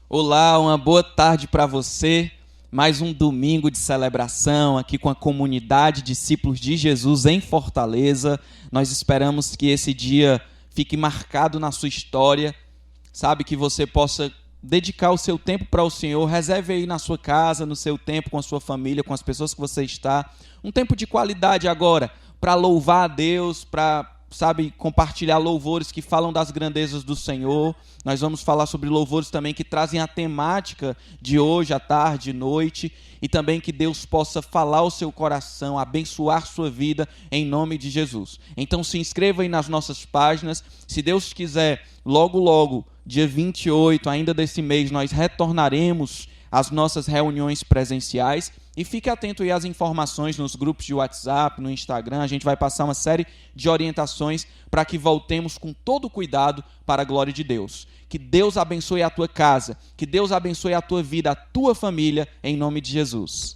Olá, uma boa tarde para você. Mais um domingo de celebração aqui com a comunidade Discípulos de Jesus em Fortaleza. Nós esperamos que esse dia fique marcado na sua história, sabe, que você possa dedicar o seu tempo para o Senhor. Reserve aí na sua casa, no seu tempo com a sua família, com as pessoas que você está. Um tempo de qualidade agora para louvar a Deus, para compartilhar louvores que falam das grandezas do Senhor. Nós vamos falar sobre louvores também que trazem a temática de hoje, à tarde e noite, e também que Deus possa falar ao seu coração, abençoar sua vida em nome de Jesus. Então se inscreva aí nas nossas páginas. Se Deus quiser, logo, dia 28, ainda desse mês, nós retornaremos às nossas reuniões presenciais. E fique atento aí às informações nos grupos de WhatsApp, no Instagram. A gente vai passar uma série de orientações para que voltemos com todo cuidado para a glória de Deus. Que Deus abençoe a tua casa, que Deus abençoe a tua vida, a tua família, em nome de Jesus.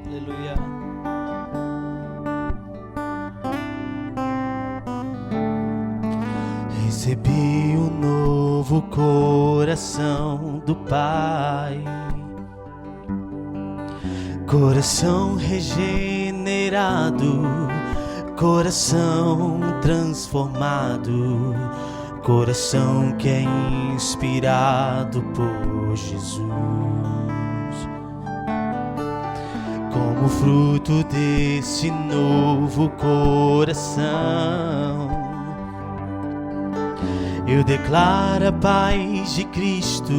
Aleluia. Recebi um novo coração do Pai, coração regenerado, coração transformado, coração que é inspirado por Jesus. Como fruto desse novo coração, eu declaro a paz de Cristo,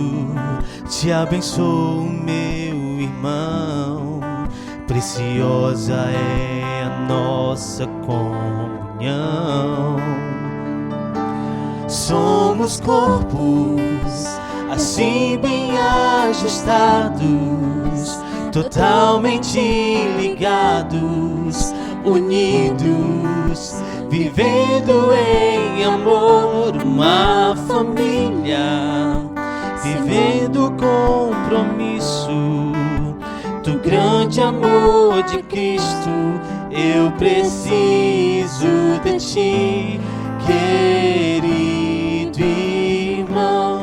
te abençoo, meu irmão. Preciosa é a nossa comunhão. Somos corpos, assim bem ajustados, totalmente ligados, unidos, vivendo em amor, uma família, vivendo o compromisso do grande amor de Cristo. Eu preciso de ti, querido irmão.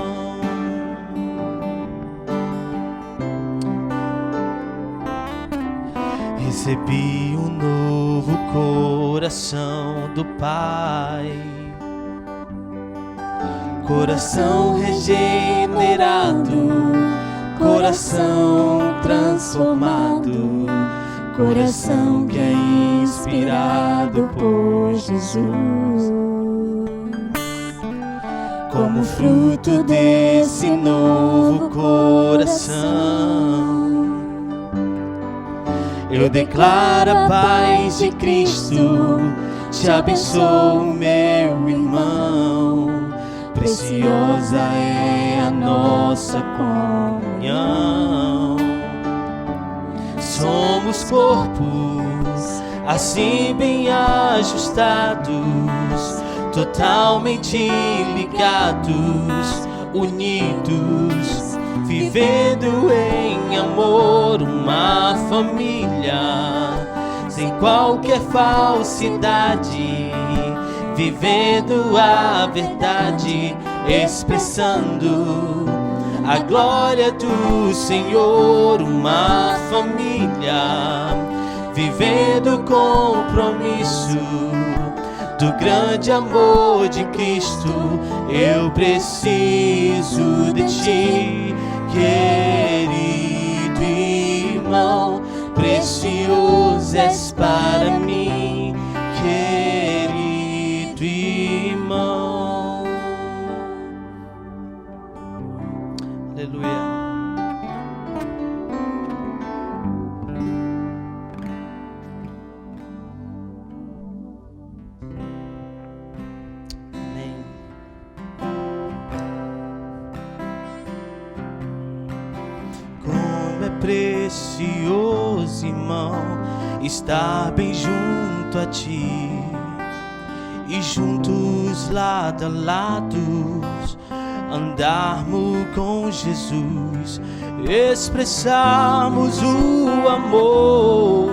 Recebi um novo coração do Pai, coração regenerado, coração transformado, coração que é inspirado por Jesus. Como fruto desse novo coração, eu declaro a paz de Cristo, te abençoo, meu irmão. Preciosa é a nossa comunhão. Somos corpos, assim bem ajustados, totalmente ligados, unidos, vivendo em amor, uma família, sem qualquer falsidade, vivendo a verdade, expressando a glória do Senhor, uma família, vivendo o compromisso do grande amor de Cristo. Eu preciso de ti, querido irmão, precioso és para mim, querido irmão. Aleluia. Precioso irmão, estar bem junto a ti e juntos lado a lado andarmos com Jesus, expressarmos o amor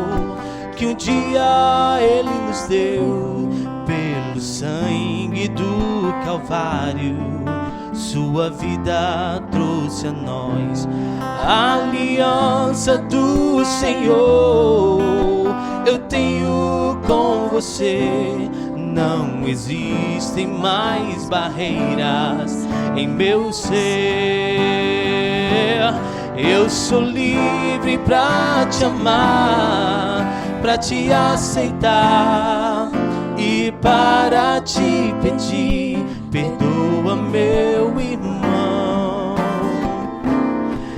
que um dia Ele nos deu pelo sangue do Calvário. Sua vida trouxe a nós a aliança do Senhor. Eu tenho com você, não existem mais barreiras em meu ser. Eu sou livre pra te amar, pra te aceitar e para te pedir, perdoa meu irmão.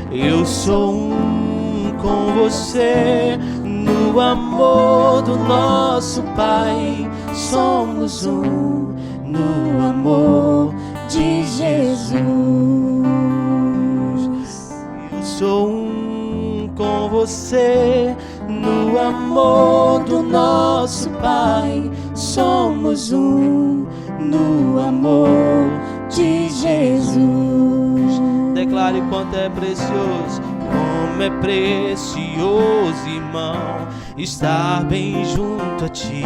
Eu sou um com você no amor do nosso Pai. Somos um no amor de Jesus. Eu sou um com você no amor do nosso Pai. Somos um no amor de Jesus. Declare quanto é precioso, como é precioso, irmão, estar bem junto a ti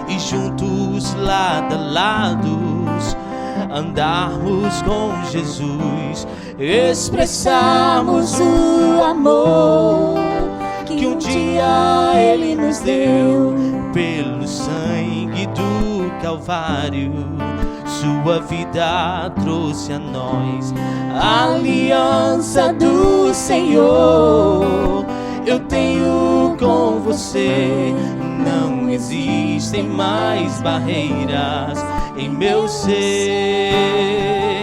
e juntos lado a lado andarmos com Jesus, expressarmos o amor que um dia Ele nos deu pelo sangue do Calvário. Sua vida trouxe a nós a aliança do Senhor. Eu tenho com você, não existem mais barreiras em meu ser.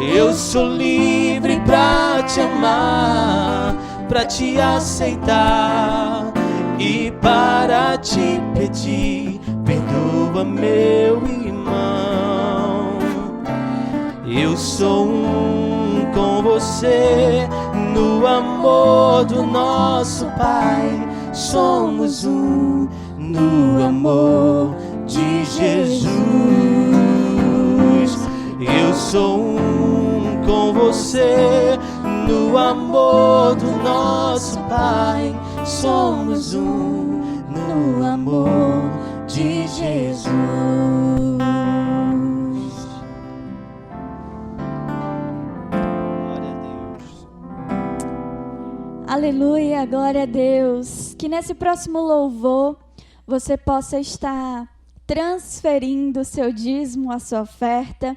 Eu sou livre pra te amar, pra te aceitar e para te pedir, perdoa meu irmão. Eu sou um com você no amor do nosso Pai. Somos um no amor de Jesus. Eu sou um com você no amor do nosso Pai. Somos um no amor de Jesus. Glória a Deus. Aleluia, glória a Deus. Que nesse próximo louvor você possa estar transferindo o seu dízimo, a sua oferta.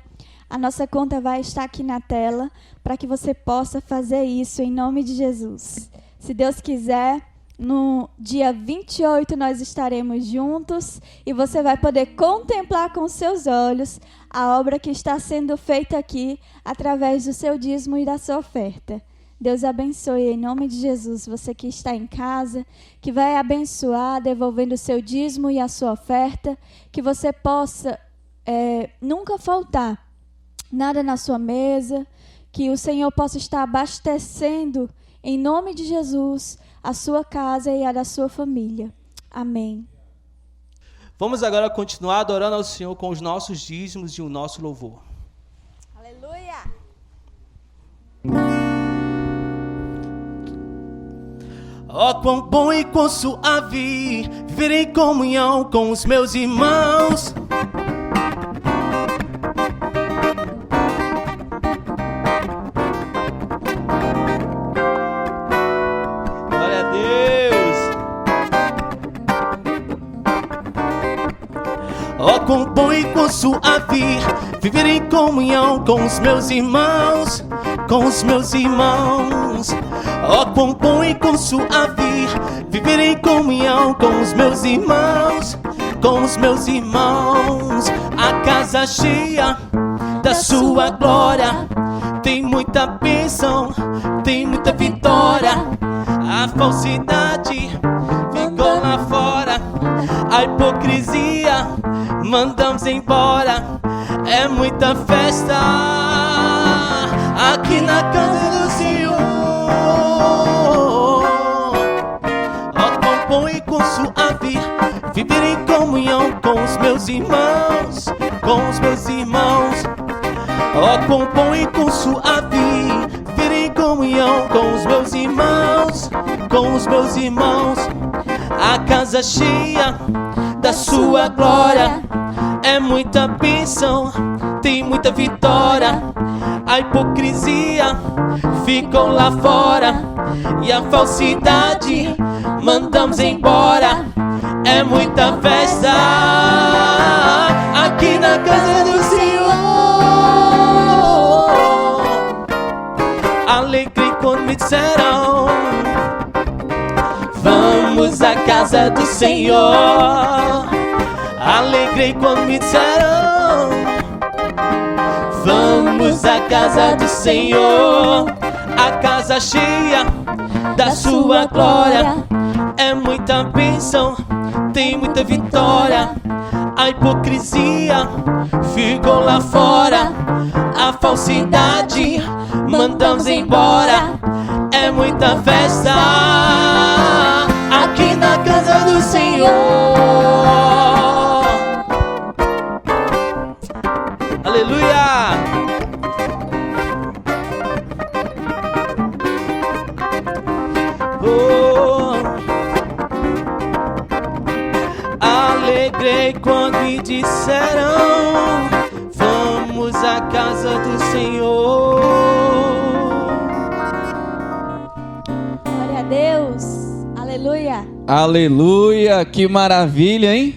A nossa conta vai estar aqui na tela para que você possa fazer isso em nome de Jesus. Se Deus quiser, no dia 28 nós estaremos juntos e você vai poder contemplar com seus olhos a obra que está sendo feita aqui através do seu dízimo e da sua oferta. Deus abençoe em nome de Jesus, você que está em casa, que vai abençoar devolvendo o seu dízimo e a sua oferta, que você possa nunca faltar nada na sua mesa, que o Senhor possa estar abastecendo em nome de Jesus a sua casa e a da sua família. Amém. Vamos agora continuar adorando ao Senhor com os nossos dízimos e o nosso louvor. Aleluia! Oh, quão bom e quão suave viver em comunhão com os meus irmãos. Glória a Deus. Oh, quão bom e quão suave viver em comunhão com os meus irmãos, com os meus irmãos. Oh, quão bom e quão suave viver em comunhão com os meus irmãos, com os meus irmãos. A casa cheia da sua glória, tem muita bênção, tem muita vitória. A falsidade ficou lá fora, a hipocrisia mandamos embora. É muita festa aqui na casa do Senhor. Oh, quão bom e quão suave viver em comunhão com os meus irmãos, com os meus irmãos. Oh, quão bom e quão suave viver em comunhão com os meus irmãos, com os meus irmãos. a casa cheia da sua glória. É muita bênção, tem muita vitória. A hipocrisia ficou lá fora e a falsidade mandamos embora. É muita festa aqui na casa do Senhor. Alegrei quando me disseram: vamos à casa do Senhor. Alegrei quando me disseram: vamos à casa do Senhor. A casa cheia da sua glória. É muita bênção, tem muita vitória. A hipocrisia ficou lá fora, a falsidade mandamos embora. É muita festa aqui na casa do Senhor. Aleluia! Oh, alegrei quando me disseram: vamos à casa do Senhor. Glória a Deus. Aleluia. Aleluia, que maravilha, hein?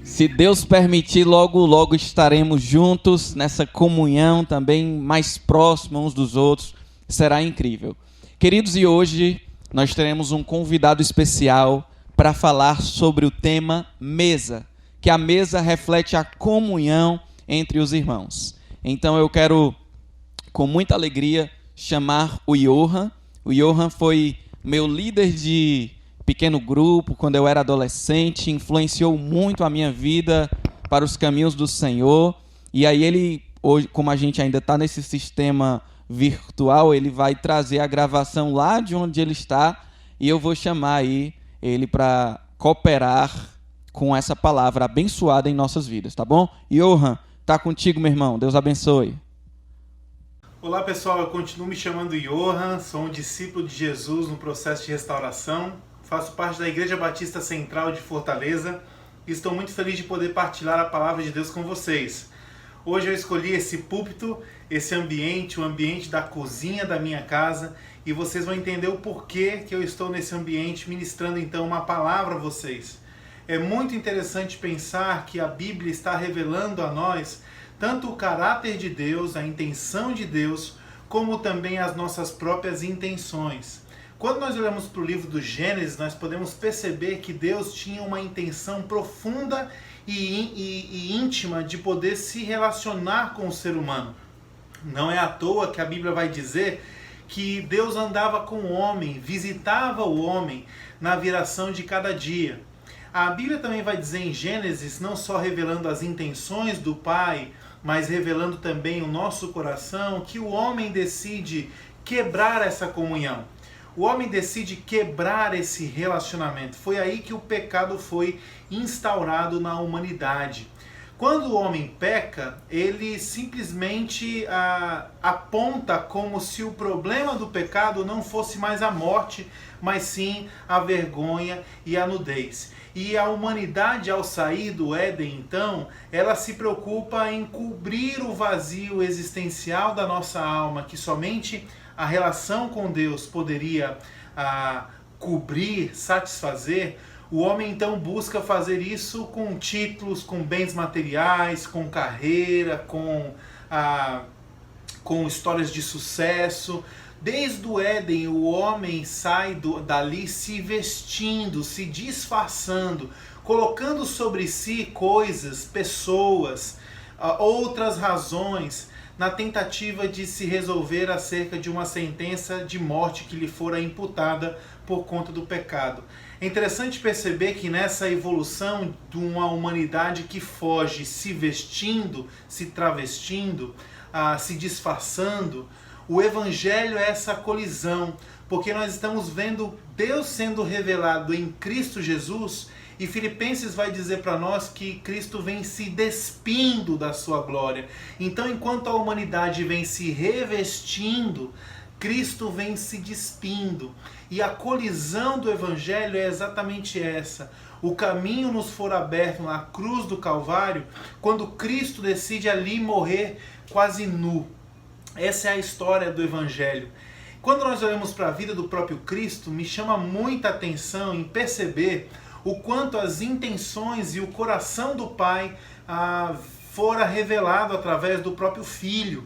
Se Deus permitir, logo, logo estaremos juntos nessa comunhão também, mais próximos uns dos outros. Será incrível. Queridos, e hoje nós teremos um convidado especial para falar sobre o tema mesa, que a mesa reflete a comunhão entre os irmãos. Então eu quero, com muita alegria, chamar o Johan. O Johan foi meu líder de pequeno grupo quando eu era adolescente, influenciou muito a minha vida para os caminhos do Senhor. E aí ele, hoje, como a gente ainda está nesse sistema virtual, ele vai trazer a gravação lá de onde ele está e eu vou chamar aí ele para cooperar com essa palavra abençoada em nossas vidas, tá bom? Johan, tá contigo, meu irmão. Deus abençoe. Olá pessoal, eu continuo me chamando Johan, sou um discípulo de Jesus no processo de restauração, faço parte da Igreja Batista Central de Fortaleza e estou muito feliz de poder partilhar a palavra de Deus com vocês. Hoje eu escolhi esse púlpito, esse ambiente, o ambiente da cozinha da minha casa, e vocês vão entender o porquê que eu estou nesse ambiente ministrando então uma palavra a vocês. É muito interessante pensar que a Bíblia está revelando a nós tanto o caráter de Deus, a intenção de Deus, como também as nossas próprias intenções. Quando nós olhamos para o livro do Gênesis, nós podemos perceber que Deus tinha uma intenção profunda e íntima de poder se relacionar com o ser humano. Não é à toa que a Bíblia vai dizer que Deus andava com o homem, visitava o homem na viração de cada dia. A Bíblia também vai dizer em Gênesis, não só revelando as intenções do Pai, mas revelando também o nosso coração, que o homem decide quebrar essa comunhão. O homem decide quebrar esse relacionamento. Foi aí que o pecado foi instaurado na humanidade. Quando o homem peca, ele simplesmente aponta como se o problema do pecado não fosse mais a morte, mas sim a vergonha e a nudez. E a humanidade, ao sair do Éden, então, ela se preocupa em cobrir o vazio existencial da nossa alma, que somente a relação com Deus poderia cobrir, satisfazer. O homem então busca fazer isso com títulos, com bens materiais, com carreira, com histórias de sucesso. Desde o Éden, o homem sai dali se vestindo, se disfarçando, colocando sobre si coisas, pessoas, outras razões, na tentativa de se resolver acerca de uma sentença de morte que lhe fora imputada por conta do pecado. É interessante perceber que nessa evolução de uma humanidade que foge se vestindo, se travestindo, se disfarçando, o Evangelho é essa colisão, porque nós estamos vendo Deus sendo revelado em Cristo Jesus, e Filipenses vai dizer para nós que Cristo vem se despindo da sua glória. Então, enquanto a humanidade vem se revestindo, Cristo vem se despindo. E a colisão do Evangelho é exatamente essa. O caminho nos for aberto na cruz do Calvário, quando Cristo decide ali morrer quase nu. Essa é a história do Evangelho. Quando nós olhamos para a vida do próprio Cristo, me chama muita atenção em perceber o quanto as intenções e o coração do Pai fora revelado através do próprio Filho.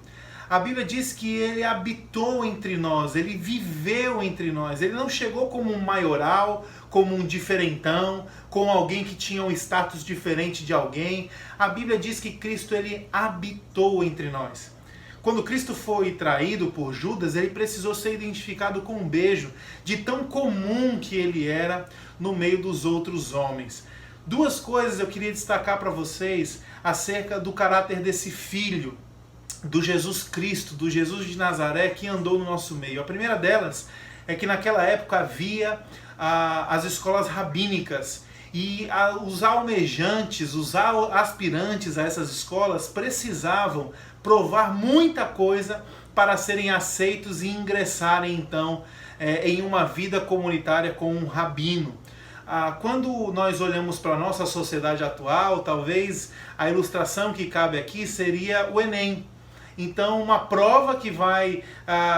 A Bíblia diz que ele habitou entre nós, ele viveu entre nós. Ele não chegou como um maioral, como um diferentão, como alguém que tinha um status diferente de alguém. A Bíblia diz que Cristo ele habitou entre nós. Quando Cristo foi traído por Judas, ele precisou ser identificado com um beijo, de tão comum que ele era no meio dos outros homens. Duas coisas eu queria destacar para vocês acerca do caráter desse filho, do Jesus Cristo, do Jesus de Nazaré que andou no nosso meio. A primeira delas é que naquela época havia as escolas rabínicas e os almejantes, os aspirantes a essas escolas precisavam provar muita coisa para serem aceitos e ingressarem então em uma vida comunitária com um rabino. Quando nós olhamos para a nossa sociedade atual, talvez a ilustração que cabe aqui seria o Enem. Então, uma prova que vai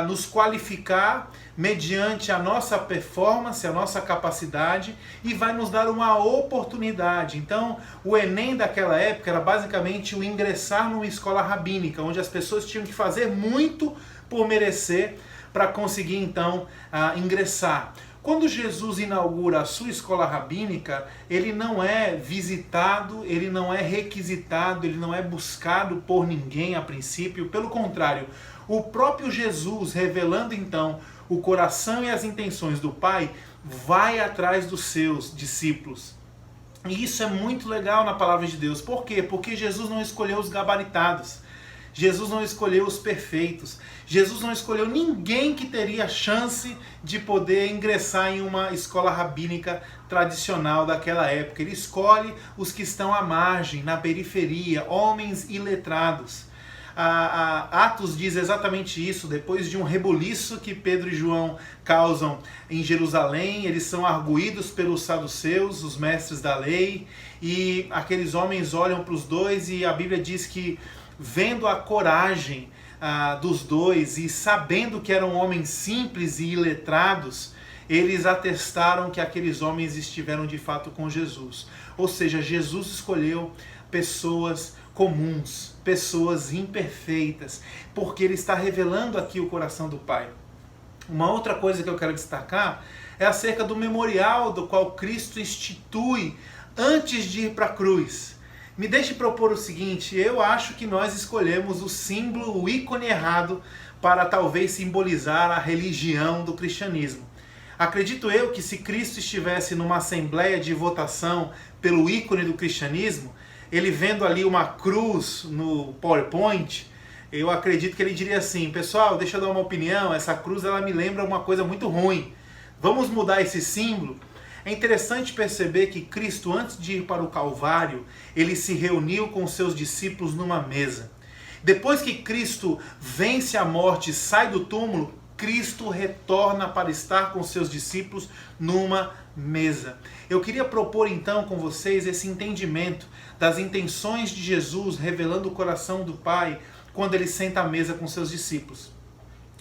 nos qualificar mediante a nossa performance, a nossa capacidade e vai nos dar uma oportunidade. Então, o Enem daquela época era basicamente o ingressar numa escola rabínica, onde as pessoas tinham que fazer muito por merecer para conseguir, então, ingressar. Quando Jesus inaugura a sua escola rabínica, ele não é visitado, ele não é requisitado, ele não é buscado por ninguém a princípio. Pelo contrário, o próprio Jesus, revelando então o coração e as intenções do Pai, vai atrás dos seus discípulos. E isso é muito legal na palavra de Deus. Por quê? Porque Jesus não escolheu os gabaritados. Jesus não escolheu os perfeitos. Jesus não escolheu ninguém que teria chance de poder ingressar em uma escola rabínica tradicional daquela época. Ele escolhe os que estão à margem, na periferia, homens iletrados. Atos diz exatamente isso. Depois de um rebuliço que Pedro e João causam em Jerusalém, eles são arguídos pelos saduceus, os mestres da lei, e aqueles homens olham para os dois e a Bíblia diz que, vendo a coragem dos dois e sabendo que eram homens simples e iletrados, eles atestaram que aqueles homens estiveram de fato com Jesus. Ou seja, Jesus escolheu pessoas comuns, pessoas imperfeitas, porque ele está revelando aqui o coração do Pai. Uma outra coisa que eu quero destacar é acerca do memorial do qual Cristo institui antes de ir para a cruz. Me deixe propor o seguinte: eu acho que nós escolhemos o símbolo, o ícone errado para talvez simbolizar a religião do cristianismo. Acredito eu que se Cristo estivesse numa assembleia de votação pelo ícone do cristianismo, ele vendo ali uma cruz no PowerPoint, eu acredito que ele diria assim: pessoal, deixa eu dar uma opinião, essa cruz ela me lembra uma coisa muito ruim. Vamos mudar esse símbolo? É interessante perceber que Cristo, antes de ir para o Calvário, ele se reuniu com seus discípulos numa mesa. Depois que Cristo vence a morte e sai do túmulo, Cristo retorna para estar com seus discípulos numa mesa. Eu queria propor então com vocês esse entendimento das intenções de Jesus, revelando o coração do Pai, quando ele senta à mesa com seus discípulos.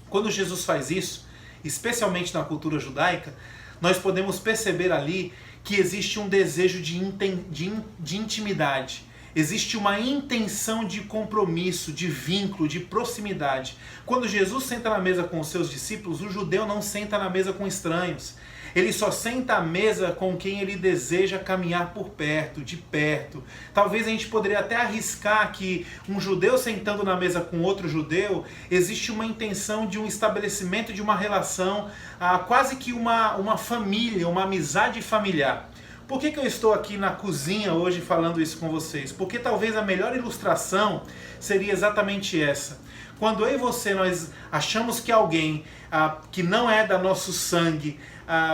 Quando Jesus faz isso, especialmente na cultura judaica, nós podemos perceber ali que existe um desejo de intimidade. Existe uma intenção de compromisso, de vínculo, de proximidade. Quando Jesus senta na mesa com os seus discípulos, o judeu não senta na mesa com estranhos. Ele só senta à mesa com quem ele deseja caminhar por perto, de perto. Talvez a gente poderia até arriscar que um judeu sentando na mesa com outro judeu, existe uma intenção de um estabelecimento de uma relação, quase que uma família, uma amizade familiar. Por que eu estou aqui na cozinha hoje falando isso com vocês? Porque talvez a melhor ilustração seria exatamente essa. Quando eu e você nós achamos que alguém que não é da nosso sangue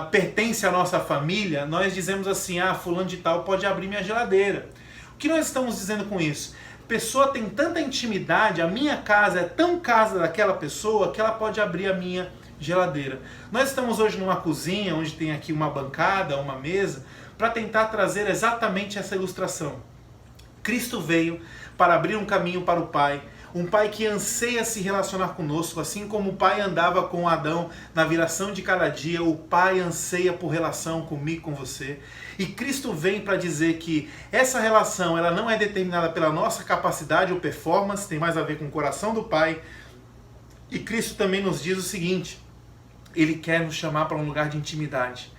pertence à nossa família, nós dizemos assim: fulano de tal pode abrir minha geladeira. O que nós estamos dizendo com isso? A pessoa tem tanta intimidade, a minha casa é tão casa daquela pessoa que ela pode abrir a minha geladeira. Nós estamos hoje numa cozinha, onde tem aqui uma bancada, uma mesa, para tentar trazer exatamente essa ilustração. Cristo veio para abrir um caminho para o Pai, um Pai que anseia se relacionar conosco, assim como o Pai andava com Adão na viração de cada dia, o Pai anseia por relação comigo, com você. E Cristo vem para dizer que essa relação ela não é determinada pela nossa capacidade ou performance, tem mais a ver com o coração do Pai. E Cristo também nos diz o seguinte, Ele quer nos chamar para um lugar de intimidade.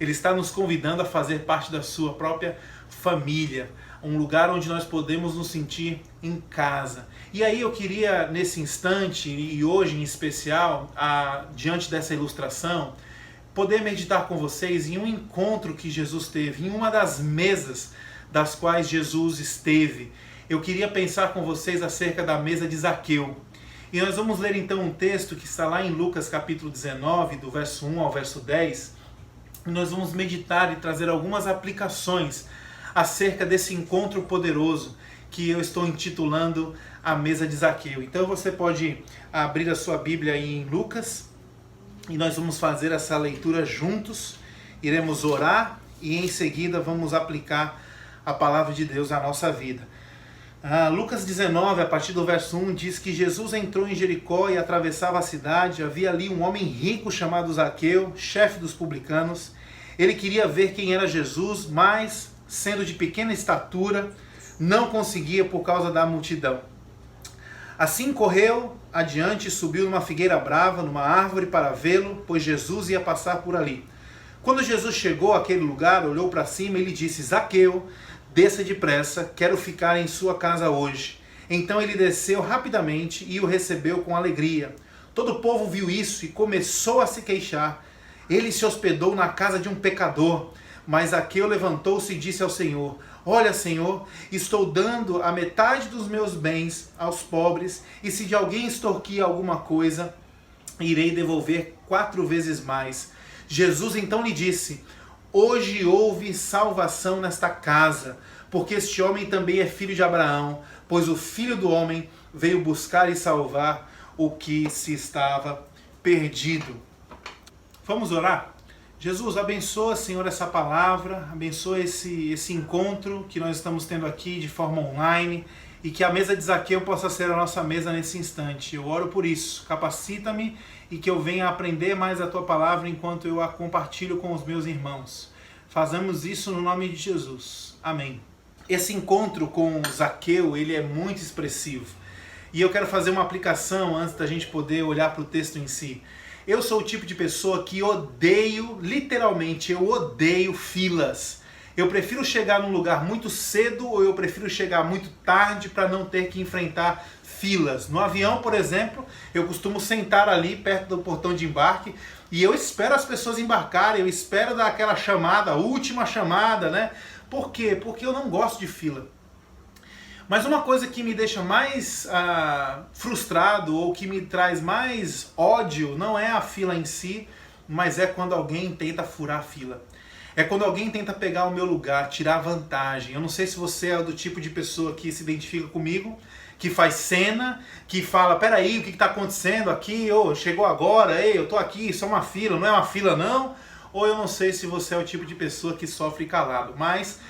Ele está nos convidando a fazer parte da sua própria família, um lugar onde nós podemos nos sentir em casa. E aí eu queria, nesse instante, e hoje em especial, diante dessa ilustração, poder meditar com vocês em um encontro que Jesus teve, em uma das mesas das quais Jesus esteve. Eu queria pensar com vocês acerca da mesa de Zaqueu. E nós vamos ler então um texto que está lá em Lucas capítulo 19, do verso 1 ao verso 10. E nós vamos meditar e trazer algumas aplicações acerca desse encontro poderoso que eu estou intitulando a mesa de Zaqueu. Então você pode abrir a sua Bíblia aí em Lucas e nós vamos fazer essa leitura juntos, iremos orar e em seguida vamos aplicar a palavra de Deus à nossa vida. Lucas 19, a partir do verso 1, diz que Jesus entrou em Jericó e atravessava a cidade. Havia ali um homem rico chamado Zaqueu, chefe dos publicanos. Ele queria ver quem era Jesus, mas, sendo de pequena estatura, não conseguia por causa da multidão. Assim correu adiante e subiu numa figueira brava, numa árvore, para vê-lo, pois Jesus ia passar por ali. Quando Jesus chegou àquele lugar, olhou para cima e lhe disse: Zaqueu, desça depressa, quero ficar em sua casa hoje. Então ele desceu rapidamente e o recebeu com alegria. Todo o povo viu isso e começou a se queixar. Ele se hospedou na casa de um pecador. Mas Zaqueu levantou-se e disse ao Senhor: Olha, Senhor, estou dando a metade dos meus bens aos pobres, e se de alguém extorquir alguma coisa, irei devolver 4 vezes mais. Jesus então lhe disse: Hoje houve salvação nesta casa, porque este homem também é filho de Abraão, pois o Filho do Homem veio buscar e salvar o que se estava perdido. Vamos orar? Jesus, abençoa, Senhor, essa palavra, abençoa esse encontro que nós estamos tendo aqui de forma online e que a mesa de Zaqueu possa ser a nossa mesa nesse instante. Eu oro por isso, capacita-me e que eu venha aprender mais a Tua palavra enquanto eu a compartilho com os meus irmãos. Fazemos isso no nome de Jesus. Amém. Esse encontro com Zaqueu, ele é muito expressivo. E eu quero fazer uma aplicação antes da gente poder olhar para o texto em si. Eu sou o tipo de pessoa que odeio, literalmente, eu odeio filas. Eu prefiro chegar num lugar muito cedo ou eu prefiro chegar muito tarde para não ter que enfrentar filas. No avião, por exemplo, eu costumo sentar ali perto do portão de embarque e eu espero as pessoas embarcarem, eu espero dar aquela chamada, a última chamada, né? Por quê? Porque eu não gosto de fila. Mas uma coisa que me deixa mais frustrado ou que me traz mais ódio não é a fila em si, mas é quando alguém tenta furar a fila. É quando alguém tenta pegar o meu lugar, tirar vantagem. Eu não sei se você é do tipo de pessoa que se identifica comigo, que faz cena, que fala: peraí, o que está acontecendo aqui? Oh, chegou agora, ei, eu tô aqui, isso é uma fila, não é uma fila não? Ou eu não sei se você é o tipo de pessoa que sofre calado, mas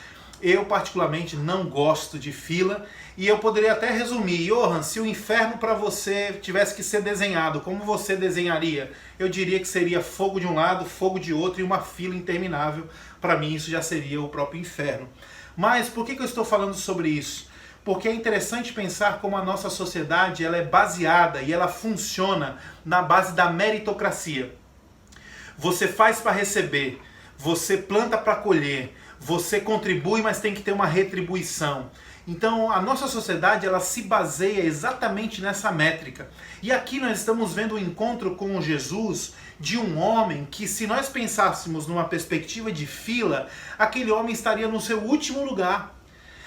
eu particularmente não gosto de fila e eu poderia até resumir: Johan, se o inferno para você tivesse que ser desenhado, como você desenharia? Eu diria que seria fogo de um lado, fogo de outro e uma fila interminável. Para mim isso já seria o próprio inferno. Mas por que eu estou falando sobre isso? Porque é interessante pensar como a nossa sociedade ela é baseada e ela funciona na base da meritocracia. Você faz para receber, você planta para colher, você contribui, mas tem que ter uma retribuição. Então a nossa sociedade ela se baseia exatamente nessa métrica. E aqui nós estamos vendo o encontro com Jesus de um homem que, se nós pensássemos numa perspectiva de fila, aquele homem estaria no seu último lugar.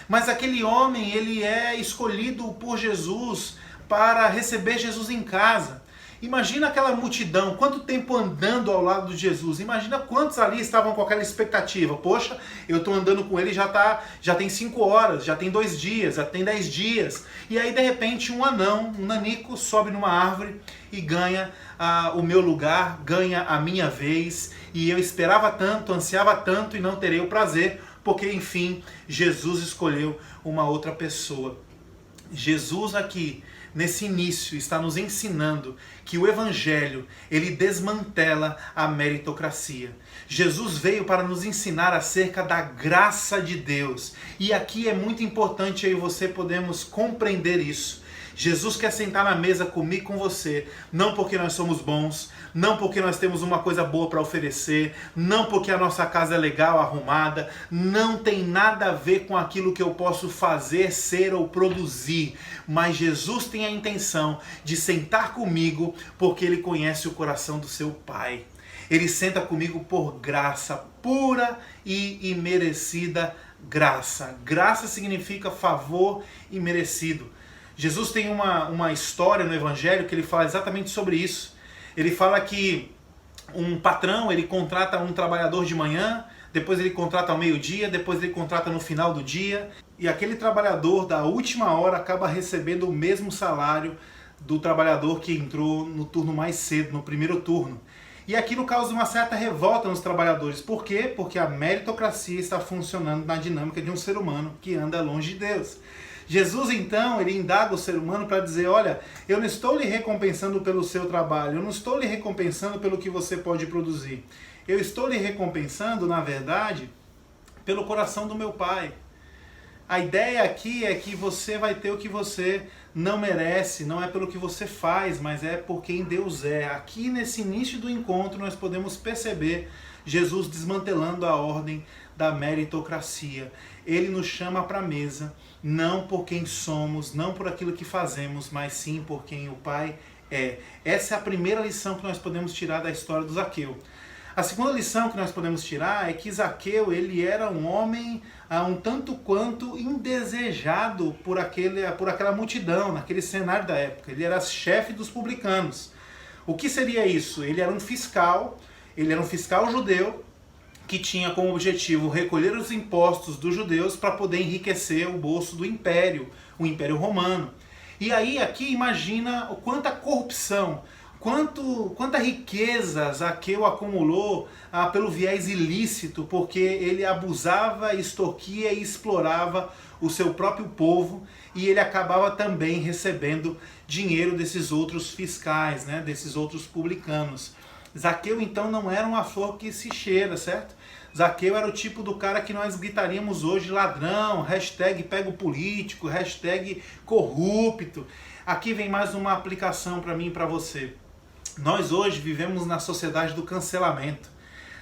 Mas aquele homem ele é escolhido por Jesus para receber Jesus em casa. Imagina aquela multidão, quanto tempo andando ao lado de Jesus. Imagina quantos ali estavam com aquela expectativa. Poxa, eu estou andando com ele já tem 5 horas, já tem 2 dias, já tem 10 dias. E aí de repente um anão, um nanico, sobe numa árvore e ganha o meu lugar, ganha a minha vez. E eu esperava tanto, ansiava tanto e não terei o prazer, porque enfim, Jesus escolheu uma outra pessoa. Jesus aqui, nesse início, está nos ensinando que o Evangelho, ele desmantela a meritocracia. Jesus veio para nos ensinar acerca da graça de Deus. E aqui é muito importante eu e você podemos compreender isso. Jesus quer sentar na mesa comigo e com você, não porque nós somos bons, não porque nós temos uma coisa boa para oferecer, não porque a nossa casa é legal, arrumada, não tem nada a ver com aquilo que eu posso fazer, ser ou produzir, mas Jesus tem a intenção de sentar comigo porque Ele conhece o coração do seu Pai. Ele senta comigo por graça, pura e imerecida graça. Graça significa favor imerecido. Jesus tem uma história no Evangelho que ele fala exatamente sobre isso. Ele fala que um patrão, ele contrata um trabalhador de manhã, depois ele contrata ao meio-dia, depois ele contrata no final do dia, e aquele trabalhador da última hora acaba recebendo o mesmo salário do trabalhador que entrou no turno mais cedo, no primeiro turno. E aquilo causa uma certa revolta nos trabalhadores. Por quê? Porque a meritocracia está funcionando na dinâmica de um ser humano que anda longe de Deus. Jesus, então, ele indaga o ser humano para dizer, olha, eu não estou lhe recompensando pelo seu trabalho, eu não estou lhe recompensando pelo que você pode produzir. Eu estou lhe recompensando, na verdade, pelo coração do meu Pai. A ideia aqui é que você vai ter o que você não merece, não é pelo que você faz, mas é por quem Deus é. Aqui nesse início do encontro nós podemos perceber Jesus desmantelando a ordem da meritocracia. Ele nos chama para a mesa, não por quem somos, não por aquilo que fazemos, mas sim por quem o Pai é. Essa é a primeira lição que nós podemos tirar da história do Zaqueu. A segunda lição que nós podemos tirar é que Zaqueu, ele era um homem um tanto quanto indesejado por aquela multidão, naquele cenário da época. Ele era chefe dos publicanos. O que seria isso? Ele era um fiscal judeu, que tinha como objetivo recolher os impostos dos judeus para poder enriquecer o bolso do império, o Império Romano. E aí aqui imagina quanta corrupção, quanta riqueza Zaqueu acumulou pelo viés ilícito, porque ele abusava, extorquia e explorava o seu próprio povo, e ele acabava também recebendo dinheiro desses outros fiscais, né, desses outros publicanos. Zaqueu então não era uma flor que se cheira, certo? Zaqueu era o tipo do cara que nós gritaríamos hoje ladrão, hashtag pega o político, hashtag corrupto. Aqui vem mais uma aplicação para mim e para você. Nós hoje vivemos na sociedade do cancelamento.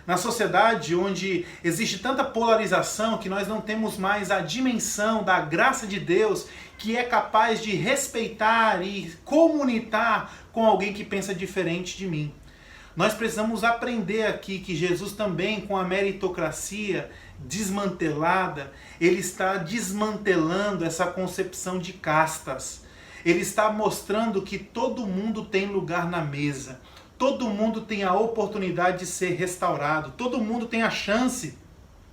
Na sociedade onde existe tanta polarização que nós não temos mais a dimensão da graça de Deus, que é capaz de respeitar e comunicar com alguém que pensa diferente de mim. Nós precisamos aprender aqui que Jesus também, com a meritocracia desmantelada, ele está desmantelando essa concepção de castas. Ele está mostrando que todo mundo tem lugar na mesa. Todo mundo tem a oportunidade de ser restaurado. Todo mundo tem a chance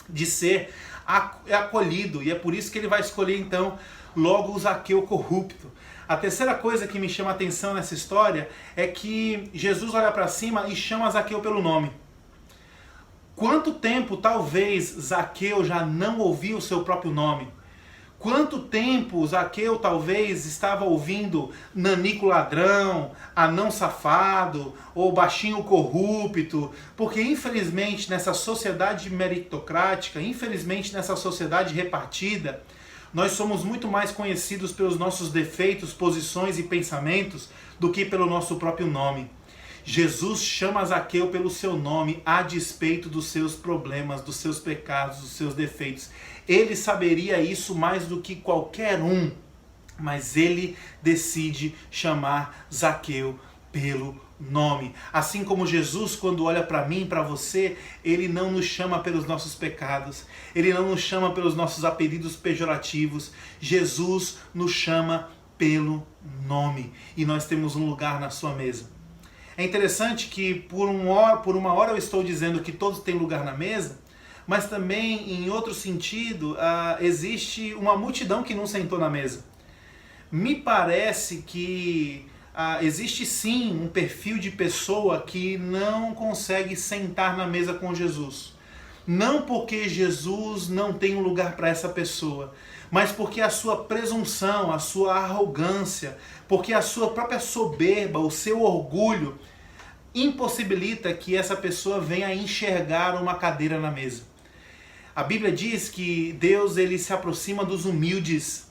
de ser acolhido. E é por isso que ele vai escolher então logo o Zaqueu corrupto. A terceira coisa que me chama a atenção nessa história é que Jesus olha para cima e chama Zaqueu pelo nome. Quanto tempo talvez Zaqueu já não ouviu o seu próprio nome? Quanto tempo Zaqueu talvez estava ouvindo nanico ladrão, anão safado ou baixinho corrupto? Porque infelizmente nessa sociedade meritocrática, infelizmente nessa sociedade repartida, nós somos muito mais conhecidos pelos nossos defeitos, posições e pensamentos do que pelo nosso próprio nome. Jesus chama Zaqueu pelo seu nome a despeito dos seus problemas, dos seus pecados, dos seus defeitos. Ele saberia isso mais do que qualquer um, mas ele decide chamar Zaqueu pelo nome. Assim como Jesus, quando olha para mim, para você, ele não nos chama pelos nossos pecados, ele não nos chama pelos nossos apelidos pejorativos. Jesus nos chama pelo nome e nós temos um lugar na sua mesa. É interessante que por uma hora eu estou dizendo que todos têm lugar na mesa, mas também, em outro sentido, existe uma multidão que não sentou na mesa. Me parece que existe sim um perfil de pessoa que não consegue sentar na mesa com Jesus. Não porque Jesus não tem um lugar para essa pessoa, mas porque a sua presunção, a sua arrogância, porque a sua própria soberba, o seu orgulho, impossibilita que essa pessoa venha enxergar uma cadeira na mesa. A Bíblia diz que Deus ele se aproxima dos humildes,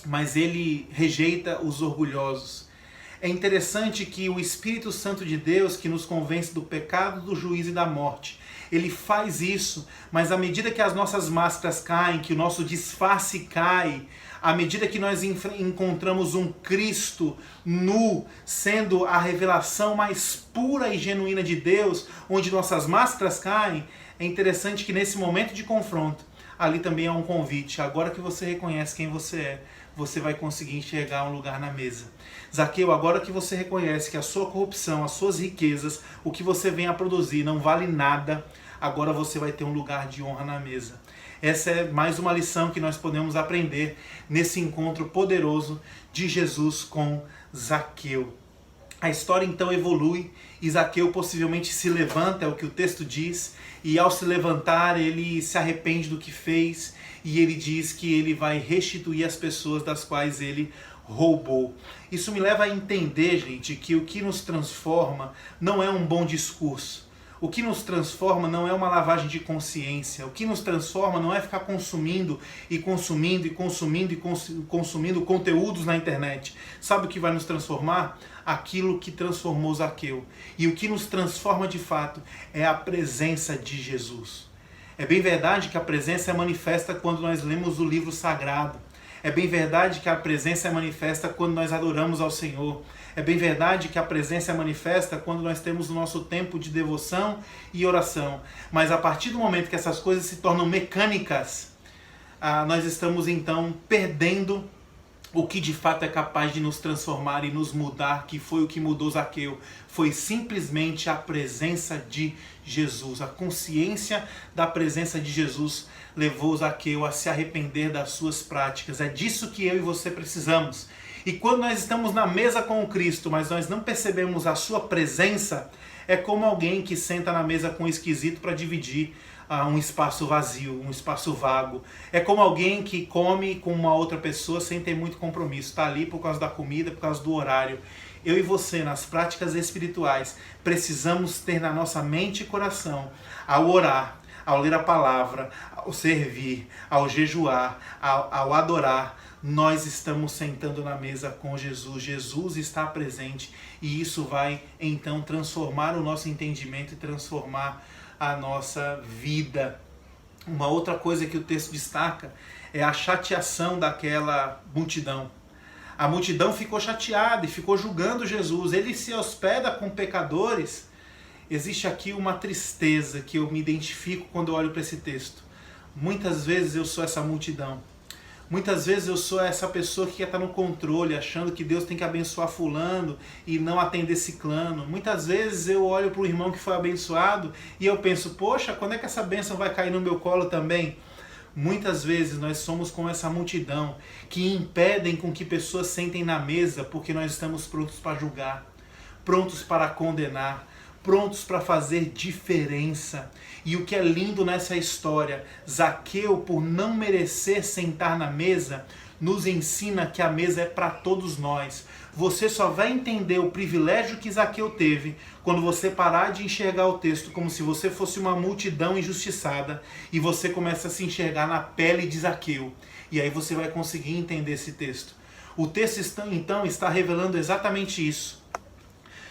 mas ele rejeita os orgulhosos. É interessante que o Espírito Santo de Deus, que nos convence do pecado, do juízo e da morte, ele faz isso, mas à medida que as nossas máscaras caem, que o nosso disfarce cai, à medida que nós encontramos um Cristo nu, sendo a revelação mais pura e genuína de Deus, onde nossas máscaras caem, é interessante que nesse momento de confronto, ali também há um convite. Agora que você reconhece quem você é, você vai conseguir enxergar um lugar na mesa. Zaqueu, agora que você reconhece que a sua corrupção, as suas riquezas, o que você vem a produzir não vale nada, agora você vai ter um lugar de honra na mesa. Essa é mais uma lição que nós podemos aprender nesse encontro poderoso de Jesus com Zaqueu. A história então evolui e Zaqueu possivelmente se levanta, é o que o texto diz, e ao se levantar ele se arrepende do que fez e ele diz que ele vai restituir as pessoas das quais ele roubou. Isso me leva a entender, gente, que o que nos transforma não é um bom discurso. O que nos transforma não é uma lavagem de consciência. O que nos transforma não é ficar consumindo conteúdos na internet. Sabe o que vai nos transformar? Aquilo que transformou Zaqueu. E o que nos transforma de fato é a presença de Jesus. É bem verdade que a presença é manifesta quando nós lemos o livro sagrado. É bem verdade que a presença é manifesta quando nós adoramos ao Senhor. É bem verdade que a presença é manifesta quando nós temos o nosso tempo de devoção e oração. Mas a partir do momento que essas coisas se tornam mecânicas, nós estamos então perdendo o que de fato é capaz de nos transformar e nos mudar, que foi o que mudou Zaqueu. Foi simplesmente a presença de Jesus. A consciência da presença de Jesus levou Zaqueu a se arrepender das suas práticas. É disso que eu e você precisamos. E quando nós estamos na mesa com o Cristo, mas nós não percebemos a sua presença, é como alguém que senta na mesa com um esquisito para dividir um espaço vazio, um espaço vago. É como alguém que come com uma outra pessoa sem ter muito compromisso. Está ali por causa da comida, por causa do horário. Eu e você, nas práticas espirituais, precisamos ter na nossa mente e coração, ao orar, ao ler a palavra, ao servir, ao jejuar, ao adorar, nós estamos sentando na mesa com Jesus. Jesus está presente e isso vai então transformar o nosso entendimento e transformar a nossa vida. Uma outra coisa que o texto destaca é a chateação daquela multidão. A multidão ficou chateada e ficou julgando Jesus. Ele se hospeda com pecadores. Existe aqui uma tristeza que eu me identifico quando eu olho para esse texto. Muitas vezes eu sou essa multidão. Muitas vezes eu sou essa pessoa que quer estar no controle, achando que Deus tem que abençoar fulano e não atender ciclano. Muitas vezes eu olho para o irmão que foi abençoado e eu penso, poxa, quando é que essa bênção vai cair no meu colo também? Muitas vezes nós somos como essa multidão que impedem com que pessoas sentem na mesa porque nós estamos prontos para julgar, prontos para condenar, prontos para fazer diferença. E o que é lindo nessa história, Zaqueu, por não merecer sentar na mesa, nos ensina que a mesa é para todos nós. Você só vai entender o privilégio que Zaqueu teve quando você parar de enxergar o texto como se você fosse uma multidão injustiçada e você começa a se enxergar na pele de Zaqueu. E aí você vai conseguir entender esse texto. O texto então está revelando exatamente isso.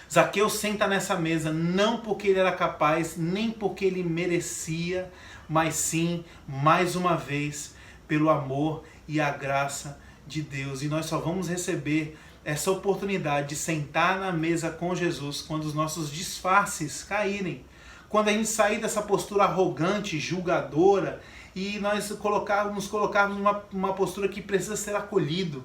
Zaqueu senta nessa mesa não porque ele era capaz, nem porque ele merecia, mas sim, mais uma vez, pelo amor e a graça de Deus. E nós só vamos receber essa oportunidade de sentar na mesa com Jesus quando os nossos disfarces caírem. Quando a gente sair dessa postura arrogante, julgadora, e nós nos colocarmos numa postura que precisa ser acolhido.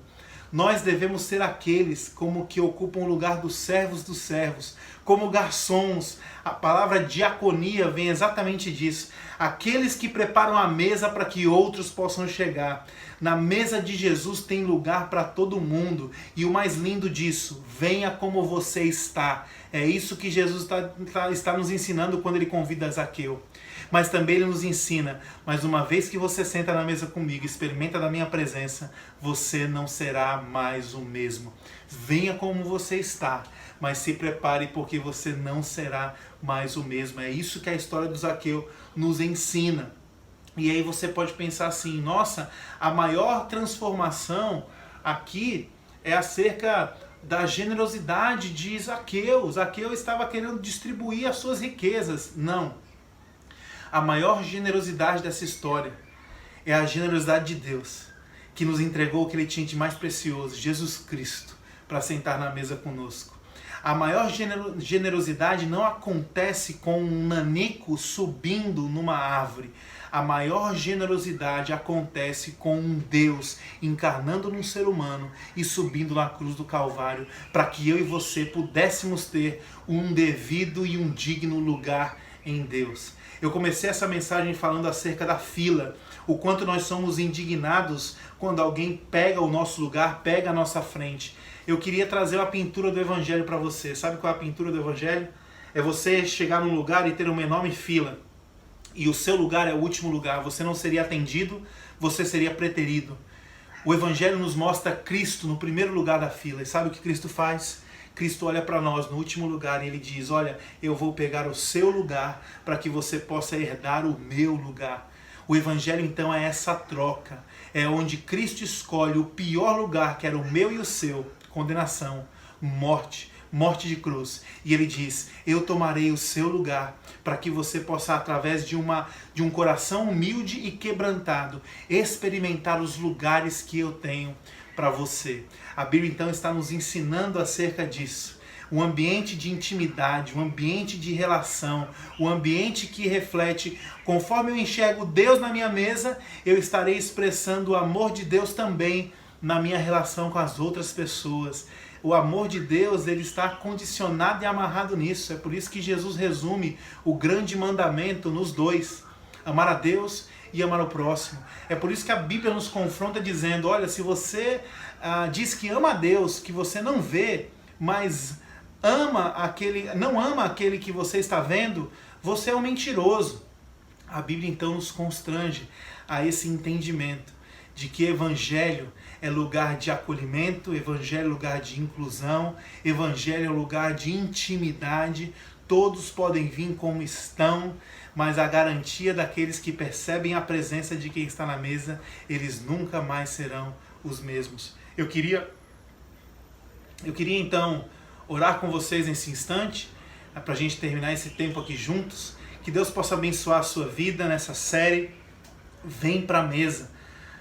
Nós devemos ser aqueles como que ocupam o lugar dos servos, como garçons. A palavra diaconia vem exatamente disso. Aqueles que preparam a mesa para que outros possam chegar. Na mesa de Jesus tem lugar para todo mundo. E o mais lindo disso, venha como você está. É isso que Jesus está nos ensinando quando ele convida Zaqueu. Mas também ele nos ensina, mas uma vez que você senta na mesa comigo, experimenta da minha presença, você não será mais o mesmo. Venha como você está, mas se prepare porque você não será mais o mesmo. É isso que a história do Zaqueu nos ensina. E aí você pode pensar assim, nossa, a maior transformação aqui é acerca da generosidade de Zaqueu. Zaqueu estava querendo distribuir as suas riquezas. Não. A maior generosidade dessa história é a generosidade de Deus, que nos entregou o que ele tinha de mais precioso, Jesus Cristo, para sentar na mesa conosco. A maior generosidade não acontece com um nanico subindo numa árvore. A maior generosidade acontece com um Deus encarnando num ser humano e subindo na cruz do Calvário, para que eu e você pudéssemos ter um devido e um digno lugar em Deus. Eu comecei essa mensagem falando acerca da fila, o quanto nós somos indignados quando alguém pega o nosso lugar, pega a nossa frente. Eu queria trazer uma pintura do Evangelho para você. Sabe qual é a pintura do Evangelho? É você chegar num lugar e ter uma enorme fila. E o seu lugar é o último lugar. Você não seria atendido, você seria preterido. O Evangelho nos mostra Cristo no primeiro lugar da fila. E sabe o que Cristo faz? Cristo olha para nós no último lugar e ele diz, olha, eu vou pegar o seu lugar para que você possa herdar o meu lugar. O Evangelho então é essa troca, é onde Cristo escolhe o pior lugar, que era o meu e o seu, condenação, morte de cruz. E ele diz, eu tomarei o seu lugar para que você possa, através de um coração humilde e quebrantado, experimentar os lugares que eu tenho para você. A Bíblia então está nos ensinando acerca disso. Um ambiente de intimidade, um ambiente de relação, um ambiente que reflete, conforme eu enxergo Deus na minha mesa, eu estarei expressando o amor de Deus também na minha relação com as outras pessoas. O amor de Deus, ele está condicionado e amarrado nisso. É por isso que Jesus resume o grande mandamento nos dois: amar a Deus e amar o próximo. É por isso que a Bíblia nos confronta dizendo, olha, se você diz que ama a Deus, que você não vê, mas não ama aquele que você está vendo, você é um mentiroso. A Bíblia então nos constrange a esse entendimento de que Evangelho é lugar de acolhimento, Evangelho é lugar de inclusão, Evangelho é lugar de intimidade. Todos podem vir como estão, mas a garantia daqueles que percebem a presença de quem está na mesa, eles nunca mais serão os mesmos. Eu queria então orar com vocês nesse instante, para a gente terminar esse tempo aqui juntos. Que Deus possa abençoar a sua vida nessa série. Vem para a mesa.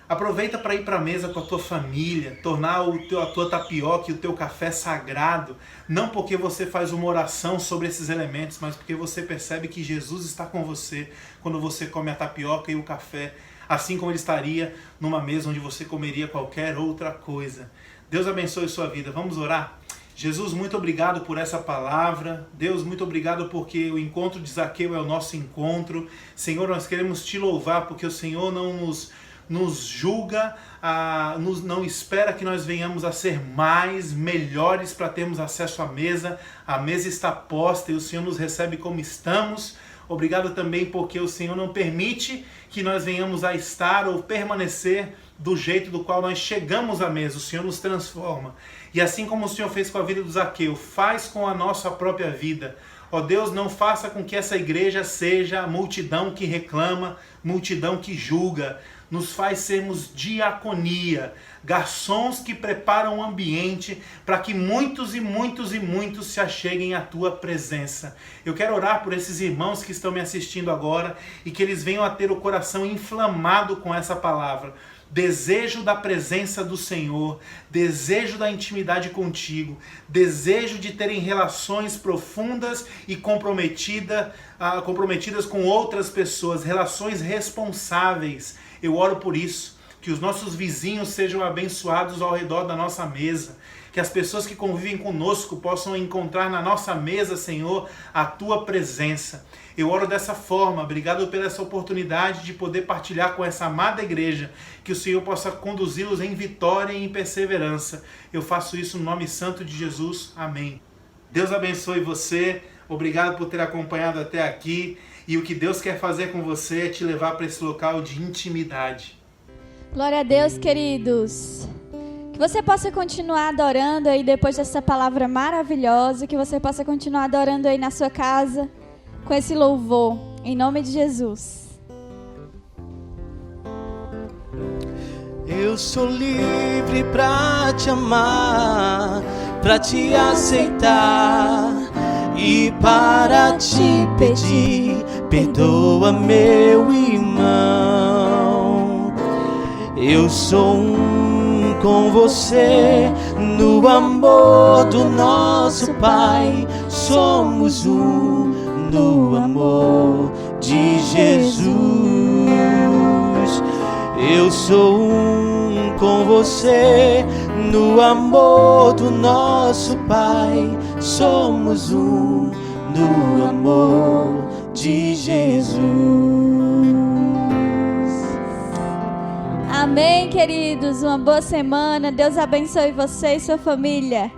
Aproveita para ir para a mesa com a tua família, tornar a tua tapioca e o teu café sagrado, não porque você faz uma oração sobre esses elementos, mas porque você percebe que Jesus está com você quando você come a tapioca e o café, assim como ele estaria numa mesa onde você comeria qualquer outra coisa. Deus abençoe sua vida. Vamos orar? Jesus, muito obrigado por essa palavra. Deus, muito obrigado porque o encontro de Zaqueu é o nosso encontro. Senhor, nós queremos te louvar porque o Senhor não nos julga, não espera que nós venhamos a ser melhores para termos acesso à mesa. A mesa está posta e o Senhor nos recebe como estamos. Obrigado também porque o Senhor não permite que nós venhamos a estar ou permanecer do jeito do qual nós chegamos à mesa. O Senhor nos transforma. E assim como o Senhor fez com a vida do Zaqueu, faz com a nossa própria vida. Ó Deus, não faça com que essa igreja seja a multidão que reclama, multidão que julga. Nos faz sermos diaconia, garçons que preparam o ambiente para que muitos e muitos e muitos se acheguem à tua presença. Eu quero orar por esses irmãos que estão me assistindo agora e que eles venham a ter o coração inflamado com essa palavra. Desejo da presença do Senhor, desejo da intimidade contigo, desejo de terem relações profundas e comprometidas com outras pessoas, relações responsáveis. Eu oro por isso, Que os nossos vizinhos sejam abençoados ao redor da nossa mesa. Que as pessoas que convivem conosco possam encontrar na nossa mesa, Senhor, a Tua presença. Eu oro dessa forma, obrigado pela essa oportunidade de poder partilhar com essa amada igreja, que o Senhor possa conduzi-los em vitória e em perseverança. Eu faço isso no nome santo de Jesus. Amém. Deus abençoe você, obrigado por ter acompanhado até aqui, e o que Deus quer fazer com você é te levar para esse local de intimidade. Glória a Deus, queridos. Que você possa continuar adorando aí depois dessa palavra maravilhosa, que você possa continuar adorando aí na sua casa com esse louvor, em nome de Jesus. Eu sou livre pra te amar, pra te aceitar e para te pedir, perdoa meu irmão. Eu sou com você no amor do nosso Pai, somos no amor de Jesus. Eu sou com você no amor do nosso Pai, somos no amor de Jesus. Amém, queridos. Uma boa semana. Deus abençoe você e sua família.